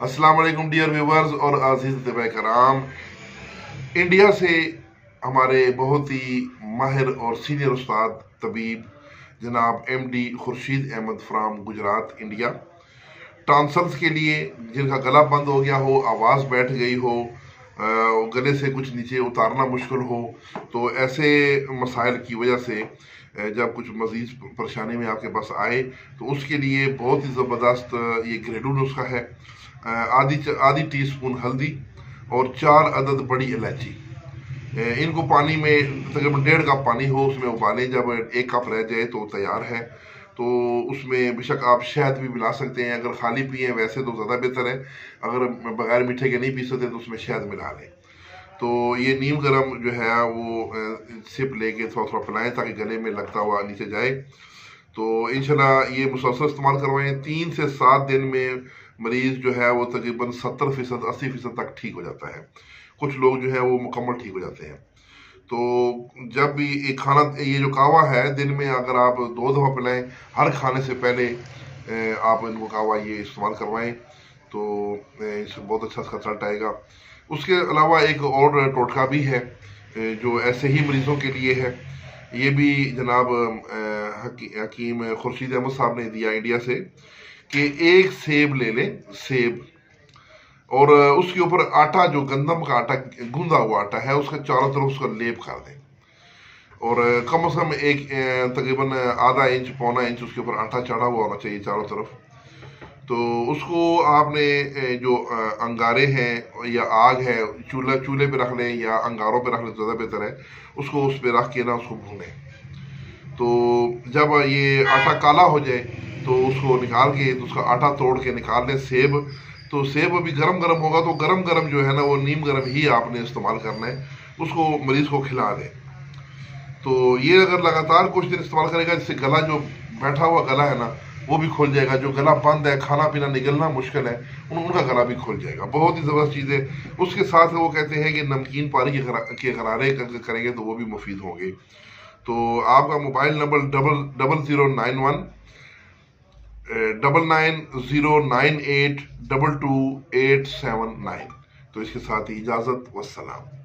अस्सलाम वालेकुम dear viewers और अजीज तबाए कराम। इंडिया से हमारे बहुत ही माहिर और सीनियर उस्ताद तबीब जनाब MD Khurshid Ahmad from Gujarat India, tonsils के लिए जिनका गला बंद हो गया हो, आवाज़ बैठ गई हो, गले से कुछ नीचे उतारना मुश्किल हो, तो ऐसे मसाइल की वजह से जब कुछ मज़ीद परेशानी में आपके पास आए तो उसके लिए बहुत ही ज़बरदस्त ये घरेलू नुस्खा है। आधी टीस्पून हल्दी और 4 अदद बड़ी इलायची, इनको पानी में तकरीबन 1.5 कप पानी हो उसमें उबालें। जब 1 कप रह जाए तो तैयार है। तो उसमें बेशक आप शहद भी मिला सकते हैं, अगर खाली पिए वैसे तो ज़्यादा बेहतर है। अगर बगैर मीठे के नहीं पी सकते तो उसमें शहद मिला लें। तो ये नीम गर्म जो है वो सिप लेके थोड़ा थोड़ा पिलाएं ताकि गले में लगता हुआ नीचे जाए। तो इंशाल्लाह ये मुसलसल इस्तेमाल करवाएं। 3 से 7 दिन में मरीज जो है वो तकरीबन 70% 80% तक ठीक हो जाता है। कुछ लोग जो है वो मुकम्मल ठीक हो जाते हैं। तो जब भी एक खाना, ये जो कावा है दिन में अगर आप 2 दफ़ा पिलाएं, हर खाने से पहले आप इनको कावा ये इस्तेमाल करवाएं तो इससे बहुत अच्छा इसका रिजल्ट आएगा। उसके अलावा एक और टोटका भी है जो ऐसे ही मरीजों के लिए है। ये भी जनाब हकीम खुर्शीद अहमद साहब ने दिया इंडिया से कि एक सेब ले लें, सेब, और उसके ऊपर आटा, जो गंदम का आटा, गूंदा हुआ आटा है, उसके चारों तरफ उसका लेप कर दें और कम से कम एक तकरीबन आधा इंच पौना इंच उसके ऊपर आटा चढ़ा हुआ होना चाहिए चारों तरफ। तो उसको आपने जो अंगारे हैं या आग है, चूल्हे पे रख लें या अंगारों पे रख लें तो ज़्यादा बेहतर है। उसको उस पर रख के ना उसको भूनें। तो जब ये आटा काला हो जाए तो उसको निकाल के उसका आटा तोड़ के निकाल लें। सेब, तो सेब अभी गरम गरम होगा तो गरम गरम जो है ना वो नीम गरम ही आपने इस्तेमाल करना है, उसको मरीज को खिला दें। तो ये अगर लगातार कुछ दिन इस्तेमाल करेगा, जिससे गला जो बैठा हुआ गला है ना वो भी खुल जाएगा। जो गला बंद है, खाना पीना निगलना मुश्किल है, उनका गला भी खुल जाएगा। बहुत ही ज़बरदस्त चीज़ है। उसके साथ वो कहते हैं कि नमकीन पानी के गरारे करेंगे तो वो भी मुफीद होंगे। तो आपका मोबाइल नंबर 0091 9909822879। तो इसके साथ ही इजाज़त, वस्सलाम।